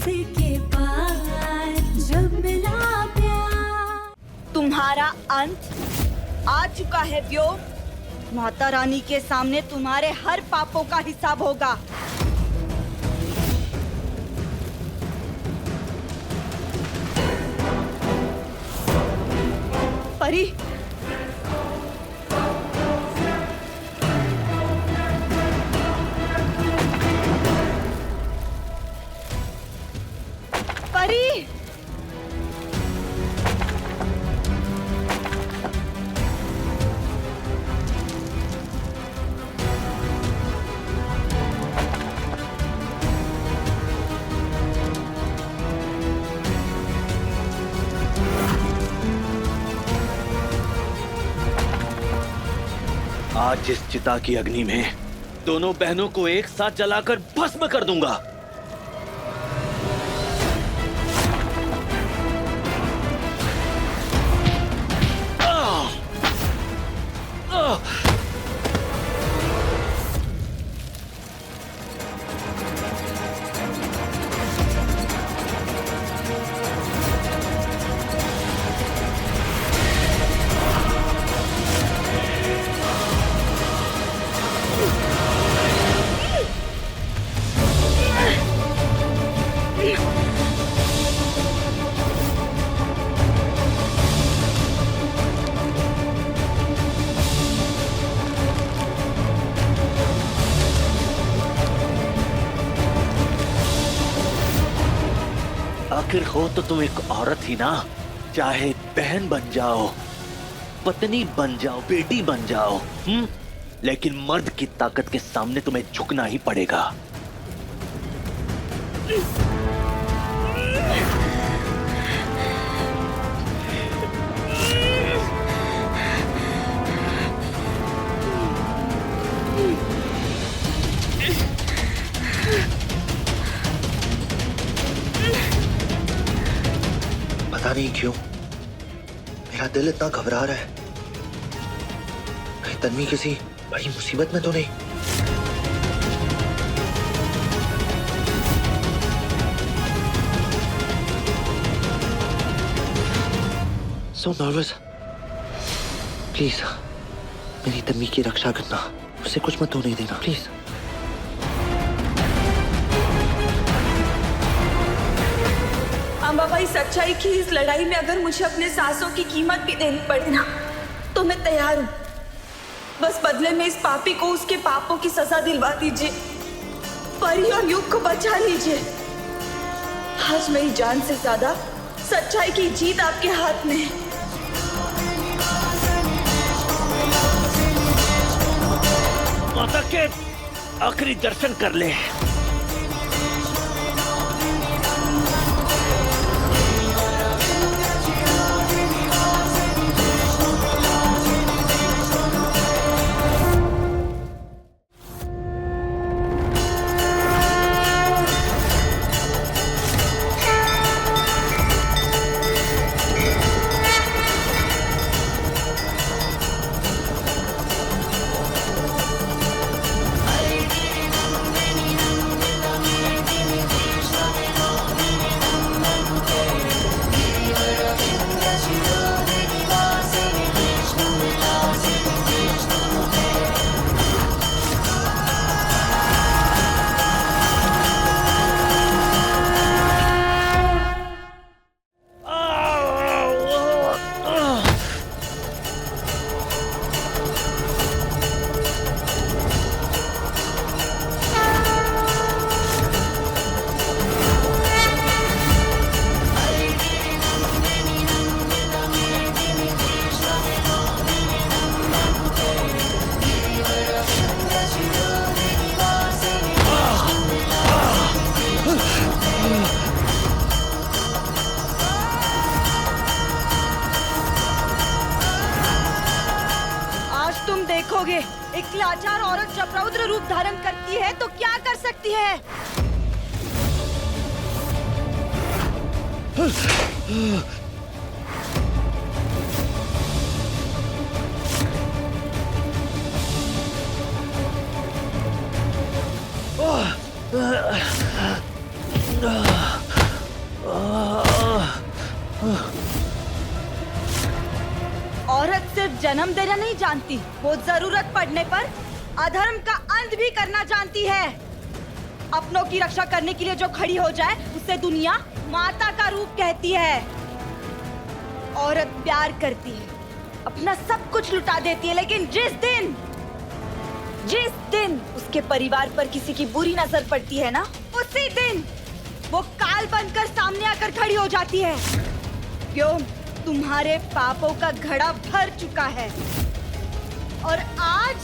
के बाद जब मिला प्यार। तुम्हारा अंत आ चुका है व्योम। माता रानी के सामने तुम्हारे हर पापों का हिसाब होगा। परी, परी, आज जिस चिता की अग्नि में दोनों बहनों को एक साथ जलाकर भस्म कर दूंगा। आखिर हो तो तुम एक औरत ही ना, चाहे बहन बन जाओ, पत्नी बन जाओ, बेटी बन जाओ, लेकिन मर्द की ताकत के सामने तुम्हें झुकना ही पड़ेगा। पता नहीं क्यों मेरा दिल इतना घबरा रहा है। कहीं तन्वी किसी बड़ी मुसीबत में तो नहीं। So nervous. प्लीज मेरी तन्वी की रक्षा करना, उसे कुछ मत होने देना प्लीज। अम्बाबाई, सच्चाई की इस लड़ाई में अगर मुझे अपने सांसों की कीमत भी देनी पड़े ना, तो मैं तैयार हूँ। बस बदले में इस पापी को उसके पापों की सजा दिलवा दीजिए। परी और युग को बचा लीजिए। आज मेरी जान से ज्यादा सच्चाई की जीत आपके हाथ में है। माता के आखिरी दर्शन कर ले। देखोगे एक लाचार औरत जब रौद्र रूप धारण करती है तो क्या कर सकती है। औरत सिर्फ जन्म देना नहीं जानती, वो जरूरत पड़ने पर अधर्म का अंत भी करना जानती है। अपनों की रक्षा करने के लिए जो खड़ी हो जाए उसे दुनिया माता का रूप कहती है। औरत प्यार करती है, अपना सब कुछ लुटा देती है, लेकिन जिस दिन उसके परिवार पर किसी की बुरी नजर पड़ती है ना, उसी दिन वो काल बनकर सामने आकर खड़ी हो जाती है। क्यों? तुम्हारे पापों का घड़ा भर चुका है और आज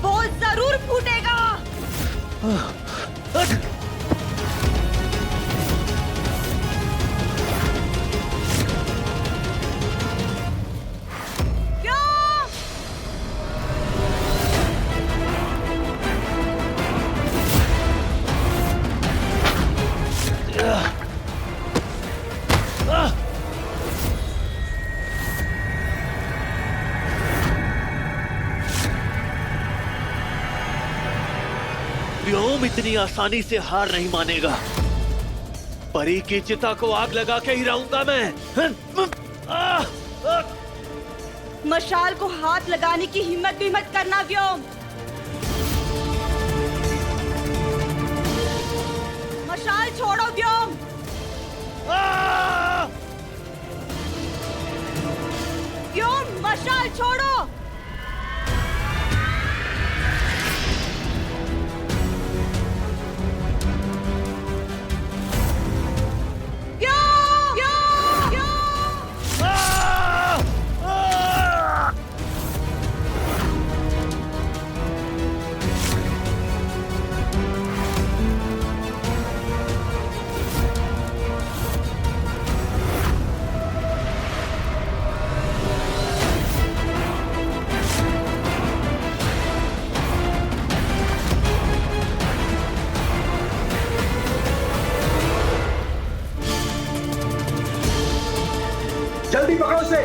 वो जरूर फूटेगा। व्योम इतनी आसानी से हार नहीं मानेगा। परी की चिता को आग लगा के ही रहूंगा मैं। मशाल को हाथ लगाने की हिम्मत भी मत करना व्योम। मशाल छोड़ो व्योम। व्योम मशाल छोड़ो। जल्दी पकड़ो उसे।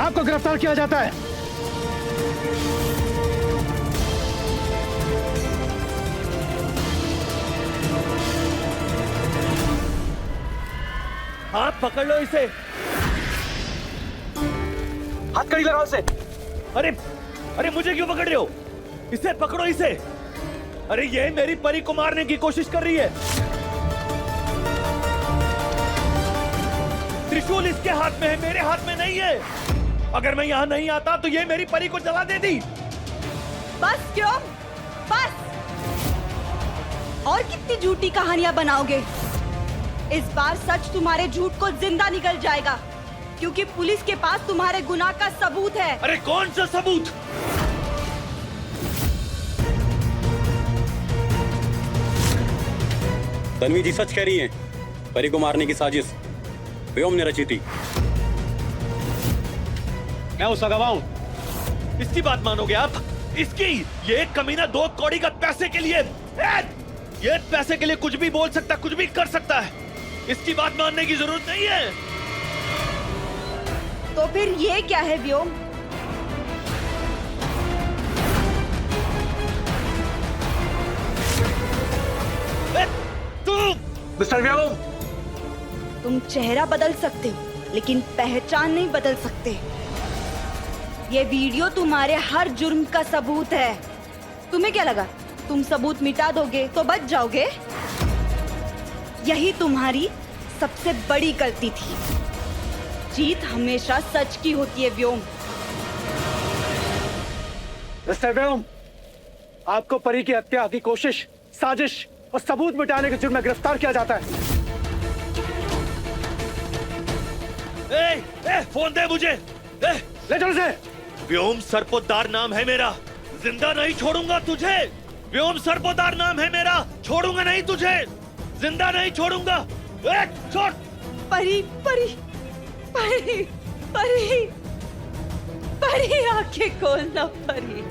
आपको गिरफ्तार किया जाता है। हाथ पकड़ लो इसे। हथकड़ी लगाओ उसे। अरे अरे मुझे क्यों पकड़ रहे हो? इसे पकड़ो इसे। अरे ये मेरी परी को मारने की कोशिश कर रही है। त्रिशूल इसके हाथ में है, मेरे हाथ में नहीं है। अगर मैं यहाँ नहीं आता तो ये मेरी परी को जला देती। बस क्यों? बस। और कितनी झूठी कहानियां बनाओगे? इस बार सच तुम्हारे झूठ को जिंदा निकल जाएगा, क्योंकि पुलिस के पास तुम्हारे गुनाह का सबूत है। अरे कौन सा सबूत? तन्वी जी सच कह रही हैं। परी को मारने की साजिश व्योम ने रची थी। मैं उसका गवाह हूं। इसकी बात मानोगे आप? इसकी? ये कमीना 2 कौड़ी का पैसे के लिए, ये पैसे के लिए कुछ भी बोल सकता, कुछ भी कर सकता है। इसकी बात मानने की जरूरत नहीं है। तो फिर ये क्या है व्योम? मिस्टर व्योम, तुम चेहरा बदल सकते हो, लेकिन पहचान नहीं बदल सकते। ये वीडियो तुम्हारे हर जुर्म का सबूत है। तुम्हें क्या लगा तुम सबूत मिटा दोगे तो बच जाओगे? यही तुम्हारी सबसे बड़ी गलती थी। जीत हमेशा सच की होती है व्योम। मिस्टर व्योम, आपको परी की हत्या की कोशिश, साजिश और सबूत मिटाने के जुर्म में गिरफ्तार किया जाता है। फोन दे मुझे। ले चलो उसे। व्योम सरपोतदार नाम है मेरा, जिंदा नहीं छोड़ूंगा तुझे। व्योम सरपोतदार नाम है मेरा, छोड़ूंगा नहीं तुझे, जिंदा नहीं छोड़ूंगा। छोड़। परी परी परी परी परी, आंखें खोलना परी।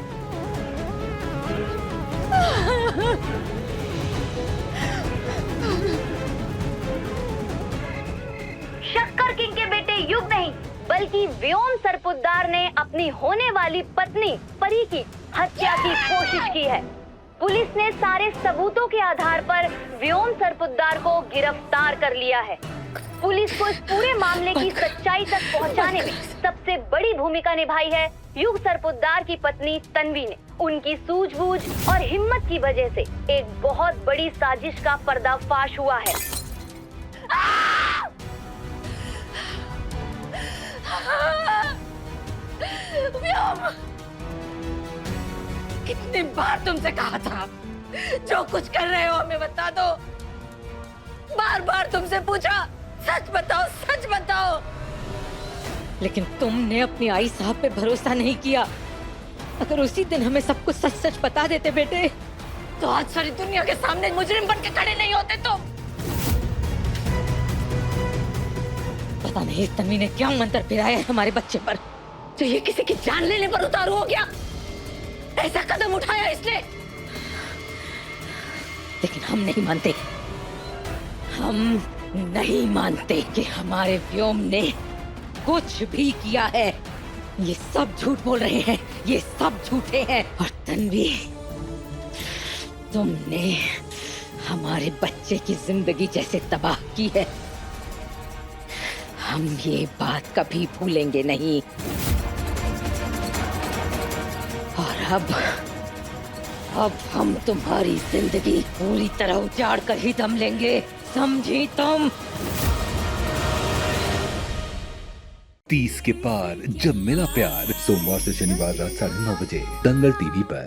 शक्कर किंग के बेटे युग नहीं, बल्कि व्योम सरपोतदार ने अपनी होने वाली पत्नी परी की हत्या की कोशिश की है। पुलिस ने सारे सबूतों के आधार पर व्योम सरपुद्दार को गिरफ्तार कर लिया है। पुलिस को इस पूरे मामले की सच्चाई तक पहुंचाने में सबसे बड़ी भूमिका निभाई है युग सरपुद्दार की पत्नी तन्वी ने। उनकी सूझबूझ और हिम्मत की वजह से एक बहुत बड़ी साजिश का पर्दाफाश हुआ है। व्योम, कितनी बार तुमसे कहा था जो कुछ कर रहे हो हमें बता दो। बार बार तुमसे पूछा सच बताओ, सच बताओ, लेकिन तुमने अपनी आई साहब पे भरोसा नहीं किया। अगर उसी दिन हमें सब कुछ सच सच बता देते बेटे, तो आज सारी दुनिया के सामने मुजरिम बन के खड़े नहीं होते तुम। पता नहीं तन्वी ने क्या मंत्र फिराया है हमारे बच्चे पर, तो ये किसी की जान लेने पर उतारू हो गया। ऐसा कदम उठाया इसने। लेकिन हम नहीं मानते, हम नहीं मानते कि हमारे व्योम ने कुछ भी किया है। ये सब झूठ बोल रहे हैं, ये सब झूठे हैं। और तन्वी, तुमने हमारे बच्चे की जिंदगी जैसे तबाह की है, हम ये बात कभी भूलेंगे नहीं। और अब हम तुम्हारी जिंदगी पूरी तरह उजाड़ कर ही दम लेंगे, समझी तुम? 30 के पार जब मिला प्यार, सोमवार से शनिवार रात 9:30 बजे दंगल टीवी पर।